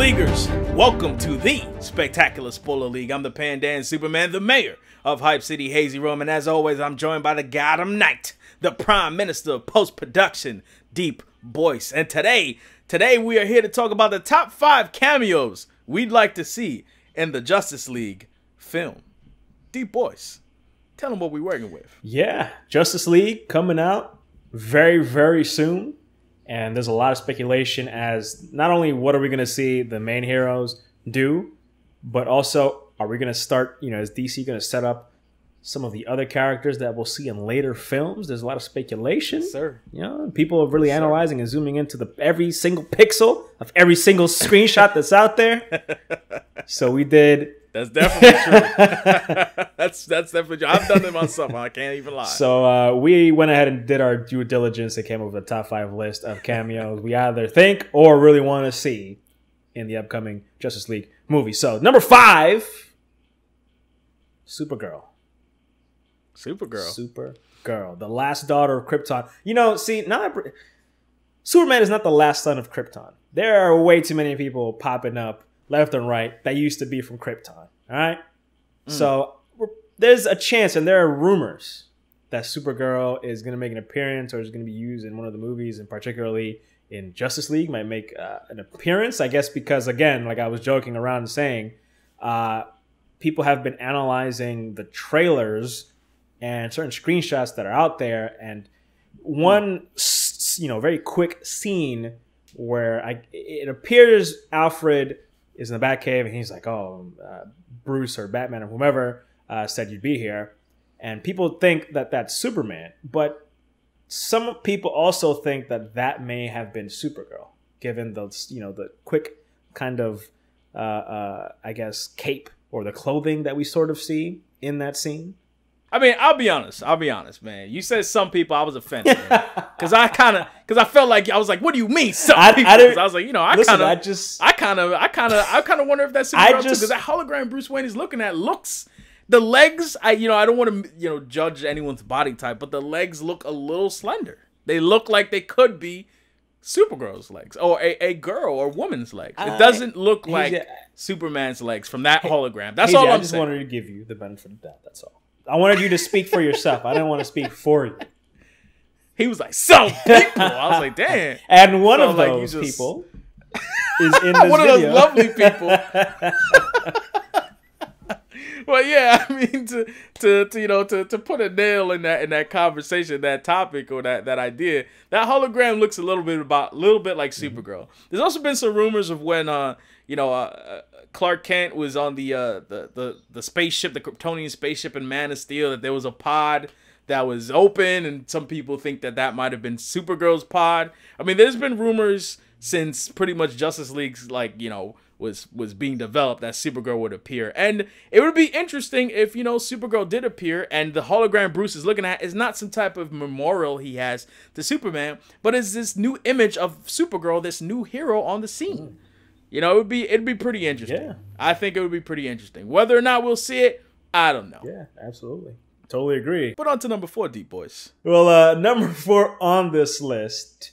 Leaguers, welcome to the Spectacular Spoiler League. I'm the Pandan Superman, the mayor of Hype City, HazyRome, and as always, I'm joined by the Gotham Knight, the Prime Minister of Post-Production, DeepBoyce. And today we are here to talk about the top 5 cameos we'd like to see in the Justice League film. DeepBoyce, tell them what we're working with. Yeah, Justice League coming out very, very soon. And there's a lot of speculation as not only what are we going to see the main heroes do, but also are we going to start, is DC going to set up some of the other characters that we'll see in later films? There's a lot of speculation. Yes, sir. People are really analyzing and zooming into every single pixel of every single screenshot that's out there. So we did. That's definitely true. That's definitely true. I've done it myself. I can't even lie. So we went ahead and did our due diligence and came up with a top 5 list of cameos we either think or really want to see in the upcoming Justice League movie. So number 5, Supergirl. Supergirl, the last daughter of Krypton. Superman is not the last son of Krypton. There are way too many people popping up left and right that used to be from Krypton. All right? So there's a chance, and there are rumors that Supergirl is going to make an appearance or is going to be used in one of the movies, and particularly in Justice League, might make an appearance, I guess, because, again, like I was joking around and saying, people have been analyzing the trailers and certain screenshots that are out there, and one, very quick scene where it appears Alfred is in the Batcave, and he's like, Bruce or Batman or whomever said you'd be here. And people think that that's Superman. But some people also think that that may have been Supergirl, given the quick kind of, cape or the clothing that we sort of see in that scene. I mean, I'll be honest, man. You said some people, I was offended. Because I felt like, I was like, what do you mean some people? I was like, I kind of wonder if that's Supergirl too. Because that hologram Bruce Wayne is looking at the legs, I don't want to, judge anyone's body type, but the legs look a little slender. They look like they could be Supergirl's legs or a girl or woman's legs. It doesn't look like Superman's legs from that hologram. That's all I'm saying. I just wanted to give you the benefit of the doubt, that's all. I wanted you to speak for yourself. I didn't want to speak for you. He was like, some people. I was like, damn. And one of those people is in this one video. Of those lovely people. Well, yeah, I mean, to put a nail in that conversation, that topic or that idea, that hologram looks a little bit like Supergirl. There's also been some rumors of when Clark Kent was on the spaceship, the Kryptonian spaceship in Man of Steel, that there was a pod that was open, and some people think that might have been Supergirl's pod. I mean, there's been rumors since pretty much Justice League's was being developed that Supergirl would appear. And it would be interesting if, Supergirl did appear and the hologram Bruce is looking at is not some type of memorial he has to Superman, but is this new image of Supergirl, this new hero on the scene. It'd be pretty interesting. Yeah. I think it would be pretty interesting. Whether or not we'll see it, I don't know. Yeah, absolutely. Totally agree. But on to number 4, DeepBoyce. Well, number 4 on this list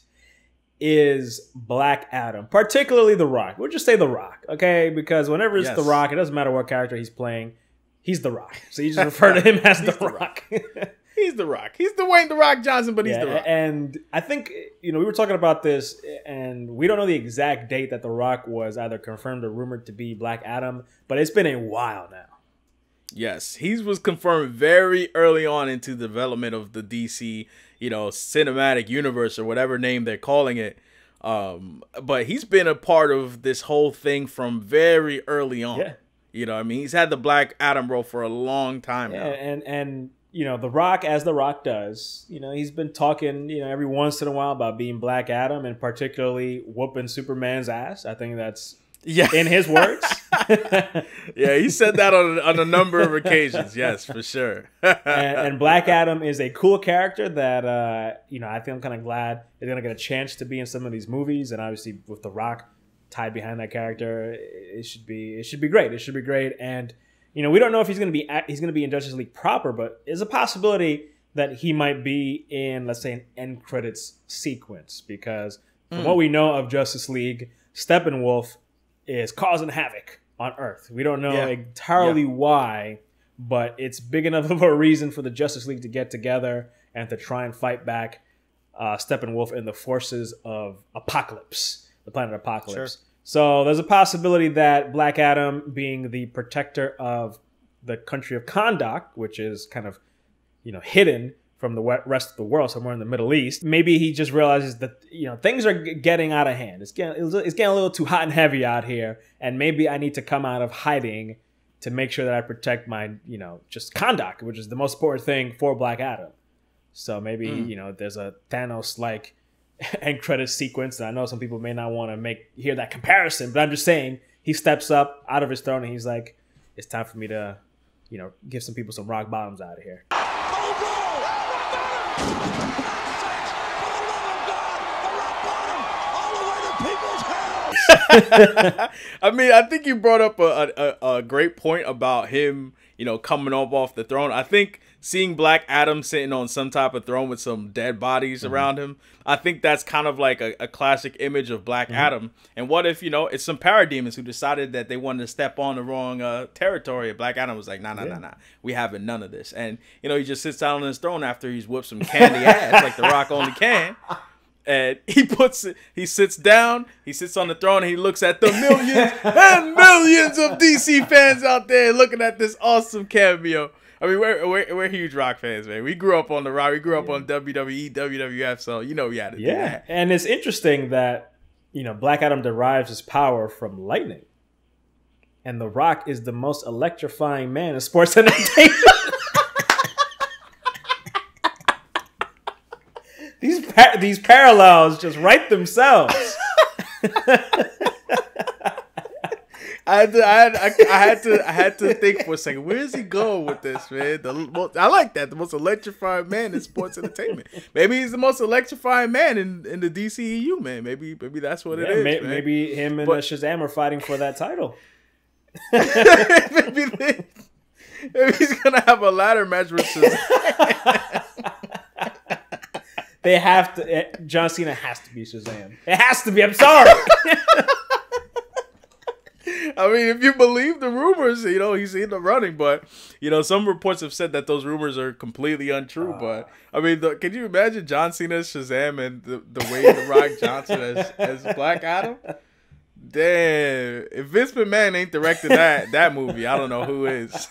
is Black Adam, particularly The Rock. We'll just say The Rock, okay? Because whenever it's The Rock, it doesn't matter what character he's playing, he's The Rock. So you just refer to him as The Rock. He's The Rock. He's Dwayne The Rock Johnson, but he's The Rock. And I think, we were talking about this, and we don't know the exact date that The Rock was either confirmed or rumored to be Black Adam, but it's been a while now. Yes, he was confirmed very early on into the development of the DC, cinematic universe or whatever name they're calling it. But he's been a part of this whole thing from very early on. Yeah. You know what I mean? He's had the Black Adam role for a long time now. And The Rock, as The Rock does, he's been talking, every once in a while about being Black Adam and particularly whooping Superman's ass. I think that's in his words. Yeah, he said that on a number of occasions. Yes, for sure. and Black Adam is a cool character that, I think I'm kind of glad they're going to get a chance to be in some of these movies. And obviously with The Rock tied behind that character, it should be great. It should be great. And, we don't know if he's going to be in Justice League proper, but there's a possibility that he might be in, let's say, an end credits sequence. Because from what we know of Justice League, Steppenwolf is causing havoc on Earth. We don't know entirely why, but it's big enough of a reason for the Justice League to get together and to try and fight back Steppenwolf and the forces of Apocalypse, the planet Apocalypse. Sure. So there's a possibility that Black Adam, being the protector of the country of Kahndaq, which is kind of, hidden from the rest of the world, somewhere in the Middle East, maybe he just realizes that, things are getting out of hand. It's getting a little too hot and heavy out here, and maybe I need to come out of hiding to make sure that I protect my, just Kahndaq, which is the most important thing for Black Adam. So maybe, there's a Thanos-like end credit sequence. And I know some people may not want to hear that comparison, but I'm just saying he steps up out of his throne and he's like, it's time for me to, give some people some rock bottoms out of here. I mean, I think you brought up a great point about him, coming up off the throne. I think seeing Black Adam sitting on some type of throne with some dead bodies around him, I think that's kind of like a classic image of Black Adam. And what if, it's some parademons who decided that they wanted to step on the wrong territory? Black Adam was like, nah. We having none of this. And, he just sits down on his throne after he's whipped some candy ass like The Rock only can. And he sits down, he sits on the throne, and he looks at the millions and millions of DC fans out there looking at this awesome cameo. I mean, we're huge Rock fans, man. We grew up on The Rock. We grew up on WWE, WWF, so we had to do that. And it's interesting that, Black Adam derives his power from lightning. And The Rock is the most electrifying man in sports entertainment. These parallels just write themselves. I had to think for a second. Where is he going with this, man? I like that. The most electrifying man in sports entertainment. Maybe he's the most electrifying man in the DCEU, man. Maybe that's what it is. Maybe him and Shazam are fighting for that title. maybe he's gonna have a ladder match with Shazam. They have to. John Cena has to be Shazam. It has to be. I'm sorry. I mean, if you believe the rumors, he's in the running. But, some reports have said that those rumors are completely untrue. But, I mean, can you imagine John Cena as Shazam and the Dwayne The Rock Johnson as Black Adam? Damn. If Vince McMahon ain't directing that movie, I don't know who is.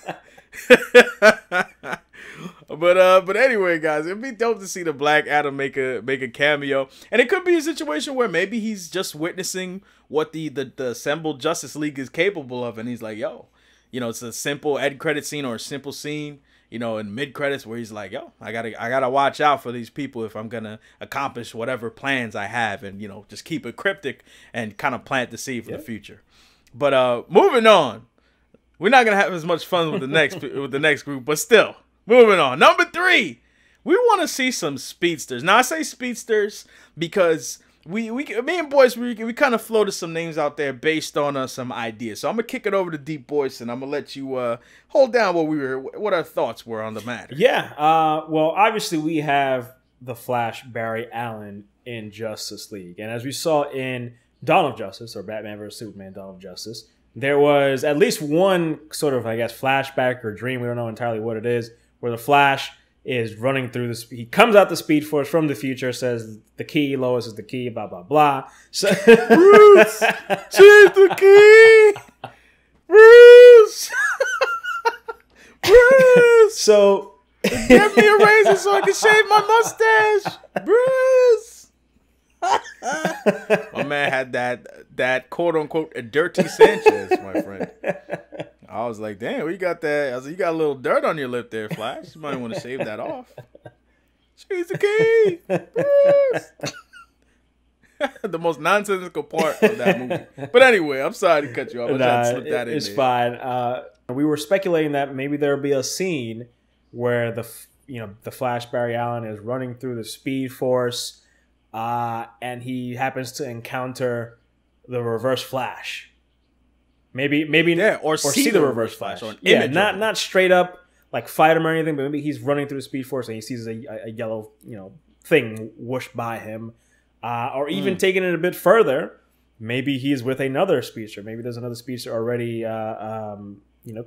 But anyway, guys, it'd be dope to see the Black Adam make a cameo, and it could be a situation where maybe he's just witnessing what the assembled Justice League is capable of, and he's like, yo, it's a simple end credit scene or a simple scene, in mid credits where he's like, yo, I gotta watch out for these people if I'm gonna accomplish whatever plans I have, and just keep it cryptic and kind of plant the seed for the future. But moving on, we're not gonna have as much fun with the next group, but still. Moving on. Number 3, we want to see some speedsters. Now, I say speedsters because me and boys, we kind of floated some names out there based on some ideas. So I'm going to kick it over to DeepBoyce, and I'm going to let you hold down what our thoughts were on the matter. Yeah. Well, obviously, we have the Flash, Barry Allen, in Justice League. And as we saw in Dawn of Justice, or Batman vs. Superman Dawn of Justice, there was at least one sort of, I guess, flashback or dream. We don't know entirely what it is, where the Flash is running through he comes out the Speed Force from the future, says the key, Lois is the key, blah, blah, blah. So Bruce! She's the key! Bruce! Bruce! So get me a razor so I can shave my mustache! Bruce! My man had that quote-unquote a dirty Sanchez, my friend. I was like, damn, you got that? I was like, you got a little dirt on your lip there, Flash. You might want to shave that off. She's the key. The most nonsensical part of that movie. But anyway, I'm sorry to cut you off. I tried to slip that in. It's fine. We were speculating that maybe there'll be a scene where the Flash Barry Allen is running through the Speed Force, and he happens to encounter the Reverse Flash. Maybe or see the Reverse Flash. Not straight up like fight him or anything, but maybe he's running through the Speed Force and he sees a yellow thing whoosh by him, or even taking it a bit further. maybe he's with another speedster. Maybe there's another speedster already,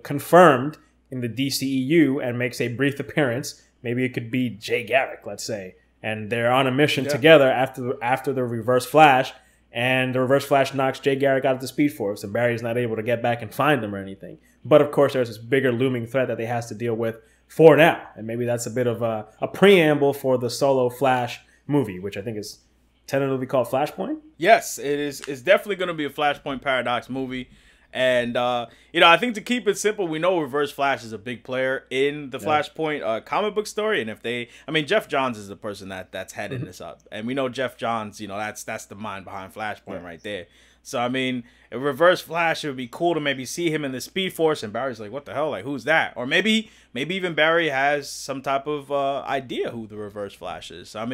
confirmed in the DCEU and makes a brief appearance. Maybe it could be Jay Garrick, let's say, and they're on a mission together after the Reverse Flash, and the Reverse Flash knocks Jay Garrick out of the Speed Force, and Barry's not able to get back and find him or anything. But of course, there's this bigger looming threat that they has to deal with for now, and maybe that's a bit of a preamble for the solo Flash movie, which I think is tentatively called Flashpoint. Yes, it is. It's definitely going to be a Flashpoint Paradox movie. And, I think to keep it simple, we know Reverse Flash is a big player in the Flashpoint comic book story. And Jeff Johns is the person that's heading this up. And we know Jeff Johns, that's the mind behind Flashpoint right there. So, if Reverse Flash, it would be cool to maybe see him in the Speed Force. And Barry's like, what the hell? Like, who's that? Or maybe even Barry has some type of idea who the Reverse Flash is. So,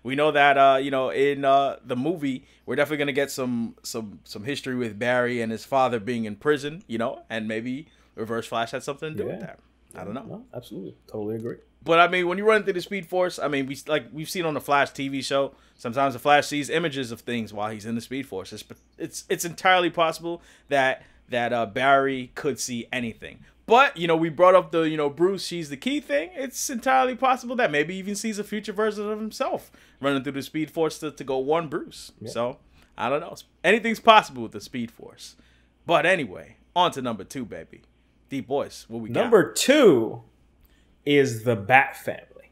we know that, in the movie, we're definitely going to get some history with Barry and his father being in prison, and maybe Reverse Flash had something to do with that. I don't know. No, absolutely. Totally agree. But, when you run through the Speed Force, we've seen on the Flash TV show, sometimes the Flash sees images of things while he's in the Speed Force. It's entirely possible that Barry could see anything. But, we brought up the, Bruce, she's the key thing. It's entirely possible that maybe he even sees a future version of himself running through the Speed Force to go one Bruce. Yeah. So, I don't know. Anything's possible with the Speed Force. But anyway, on to number 2, baby. DeepBoyce, what we got? Number 2 is the Bat Family.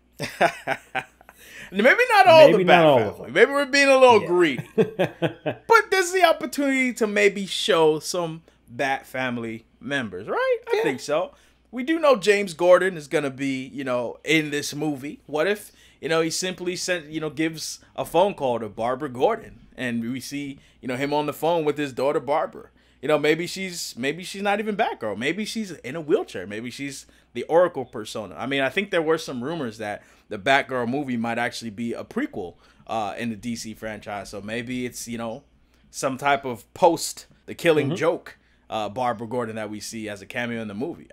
Maybe not all the Bat Family. Maybe we're being a little greedy. But there's the opportunity to maybe show some Bat Family members, right? I think so. We do know James Gordon is going to be, in this movie. What if, he simply gives a phone call to Barbara Gordon, and we see, him on the phone with his daughter Barbara. Maybe she's not even Batgirl. Maybe she's in a wheelchair. Maybe she's the Oracle persona. I think there were some rumors that the Batgirl movie might actually be a prequel in the DC franchise. So maybe it's, some type of post the Killing Joke Barbara Gordon that we see as a cameo in the movie.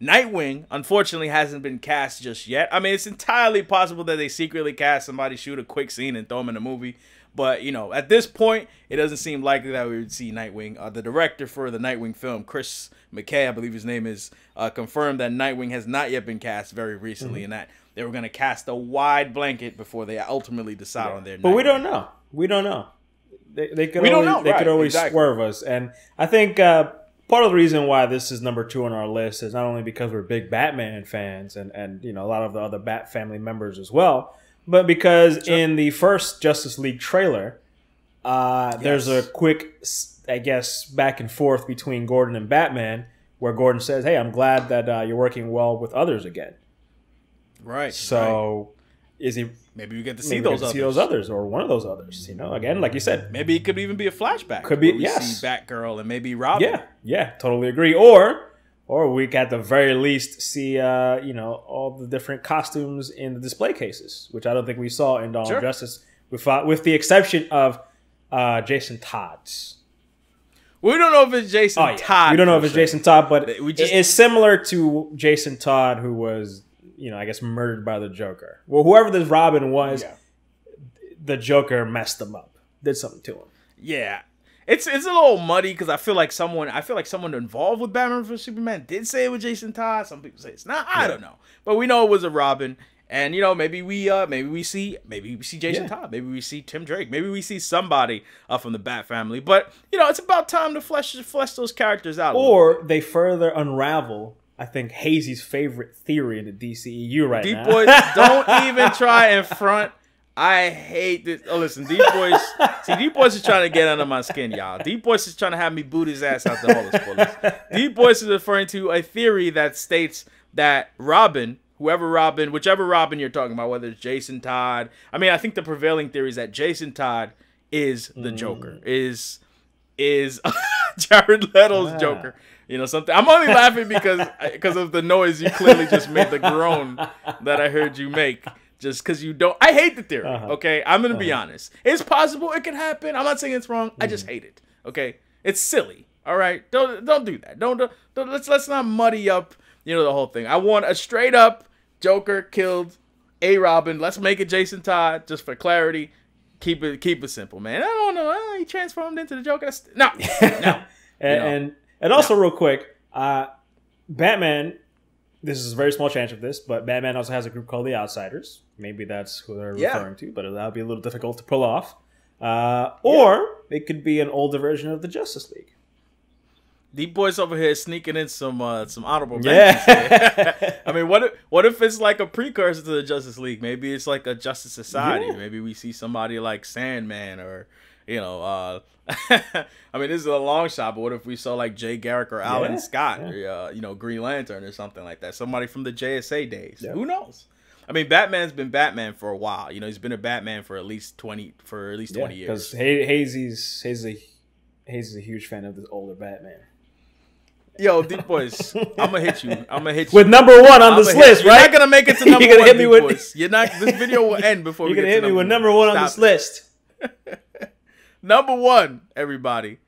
Nightwing, unfortunately, hasn't been cast just yet. It's entirely possible that they secretly cast somebody, shoot a quick scene, and throw him in the movie. But, at this point, it doesn't seem likely that we would see Nightwing. The director for the Nightwing film, Chris McKay, I believe his name is, confirmed that Nightwing has not yet been cast very recently, and that they were going to cast a wide blanket before they ultimately decide on their But Nightwing. We don't know. We don't know. They could always swerve us. And I think part of the reason why this is number 2 on our list is not only because we're big Batman fans and a lot of the other Bat Family members as well, but because in the first Justice League trailer, there's a quick, back and forth between Gordon and Batman where Gordon says, hey, I'm glad that you're working well with others again. Right. So is he... Maybe we get to see those others or one of those others. Again, like you said. Maybe it could even be a flashback. Could be, we see Batgirl and maybe Robin. Yeah, totally agree. Or we could at the very least see, all the different costumes in the display cases, which I don't think we saw in Dawn of Justice, with the exception of Jason Todd's. We don't know if it's Jason Todd. We don't know if it's Jason Todd, but it's similar to Jason Todd, who was... murdered by the Joker. Well, whoever this Robin was, the Joker messed him up. Did something to him. Yeah. It's a little muddy because I feel like someone involved with Batman vs Superman did say it was Jason Todd. Some people say it's not. I don't know. But we know it was a Robin. And maybe we see Jason Todd. Maybe we see Tim Drake. Maybe we see somebody from the Bat Family. But it's about time to flesh those characters out. Or they further unravel, I think, Hazy's favorite theory in the DCEU right now. DeepBoyce, don't even try and front. I hate this. Oh, listen, DeepBoyce is trying to get under my skin, y'all. DeepBoyce is trying to have me boot his ass out the Holy Bullets. DeepBoyce is referring to a theory that states that Robin, whichever Robin you're talking about, whether it's Jason Todd. I think the prevailing theory is that Jason Todd is the Joker, is Jared Leto's Joker. Something. I'm only laughing because of the noise you clearly just made, the groan that I heard you make. Just because you don't. I hate the theory. Okay, I'm gonna be honest. It's possible it can happen. I'm not saying it's wrong. I just hate it. Okay, it's silly. All right, don't do that. Don't let's not muddy up the whole thing. I want a straight up Joker killed a Robin. Let's make it Jason Todd just for clarity. Keep it simple, man. I don't know. He transformed into the Joker. No. And also real quick, Batman. This is a very small chance of this, but Batman also has a group called the Outsiders. Maybe that's who they're referring to, but that'll be a little difficult to pull off. Or it could be an older version of the Justice League. DeepBoyce over here sneaking in some honorable mentions. Yeah. I mean, what if it's like a precursor to the Justice League? Maybe it's like a Justice Society. Yeah. Maybe we see somebody like Sandman or, I mean, this is a long shot, but what if we saw like Jay Garrick or Alan Scott or, Green Lantern or something like that? Somebody from the JSA days. Yeah. Who knows? I mean, Batman's been Batman for a while. He's been a Batman for at least 20 years. Because Hazy's a huge fan of the older Batman. Yo, DeepBoyce, I'm gonna hit you. With number one on this list, right? You're not gonna make it to number one, DeepBoyce. You're not. This video will end before we get to number one. You're gonna hit me with number one on this list. Number one, everybody.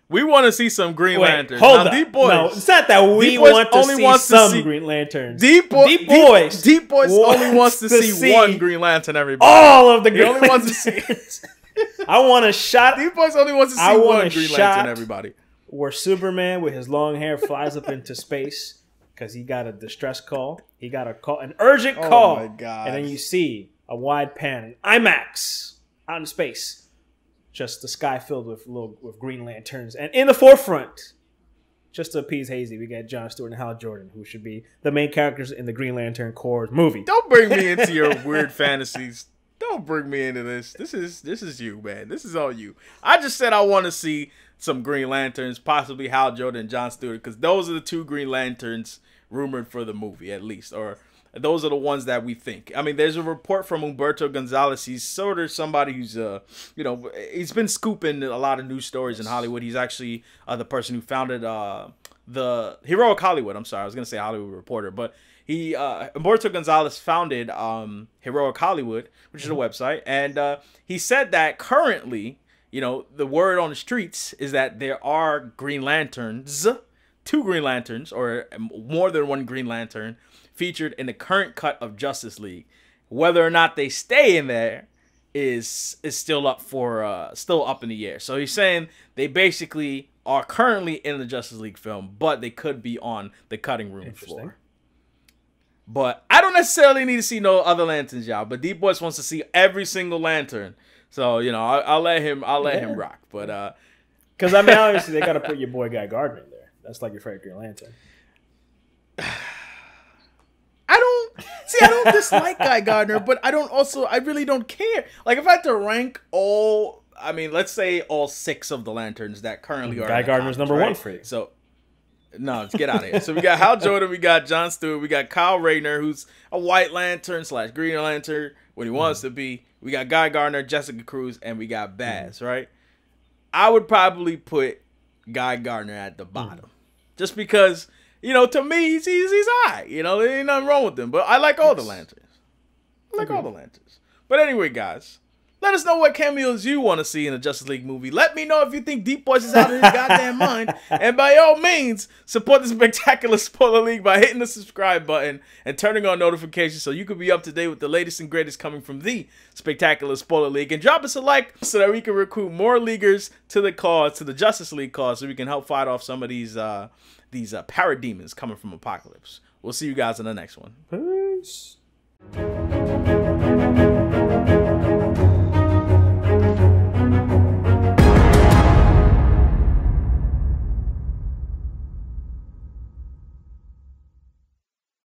We want to see some Green Lanterns. Hold on. No, it's not that we want to see some Green Lanterns. DeepBoyce only wants to see one Green Lantern, everybody. All of the Green Lanterns. Wants to see. I want a shot. DeepBoyce only wants to see one Green Lantern, everybody. Where Superman with his long hair flies up into space because he got a distress call. He got an urgent call. Oh my God. And then you see a wide pan, IMAX, out in space. Just the sky filled with Green Lanterns. And in the forefront, just to appease Hazy, we got Jon Stewart and Hal Jordan, who should be the main characters in the Green Lantern Corps movie. Don't bring me into your weird fantasies. Don't bring me into this. This is you, man. This is all you. I just said I want to see some Green Lanterns, possibly Hal Jordan and Jon Stewart, because those are the two Green Lanterns rumored for the movie, at least, or those are the ones that we think. I mean, there's a report from Humberto Gonzalez. He's sort of somebody who's, he's been scooping a lot of news stories in Hollywood. He's actually the person who founded the Heroic Hollywood. I'm sorry, I was gonna say Hollywood Reporter, but Humberto Gonzalez founded Heroic Hollywood, which is a website, and he said that currently, the word on the streets is that there are Green Lanterns, two Green Lanterns, or more than one Green Lantern, featured in the current cut of Justice League. Whether or not they stay in there is still up in the air. So he's saying they basically are currently in the Justice League film, but they could be on the cutting room floor. But I don't necessarily need to see no other lanterns, y'all. But DeepBoyce wants to see every single lantern. So, I'll let him rock. But because I mean, obviously they got to put your boy Guy Gardner in there. That's like your favorite Green Lantern. I don't dislike Guy Gardner, but I really don't care. Like, if I had to rank let's say all 6 of the lanterns that currently are Guy Gardner's number 1 for you. So, no, let's get out of here. So we got Hal Jordan, we got Jon Stewart, we got Kyle Rayner, who's a White Lantern / Green Lantern when he wants to be. We got Guy Gardner, Jessica Cruz, and we got Baz, right? I would probably put Guy Gardner at the bottom. Just because, to me, he's all right. There ain't nothing wrong with him. But I like all the lanterns. But anyway, guys, let us know what cameos you want to see in a Justice League movie. Let me know if you think DeepBoyce is out of his goddamn mind. And by all means, support the Spectacular Spoiler League by hitting the subscribe button and turning on notifications so you can be up to date with the latest and greatest coming from the Spectacular Spoiler League. And drop us a like so that we can recruit more leaguers to the Justice League cause, so we can help fight off some of these parademons coming from Apocalypse. We'll see you guys in the next one. Peace.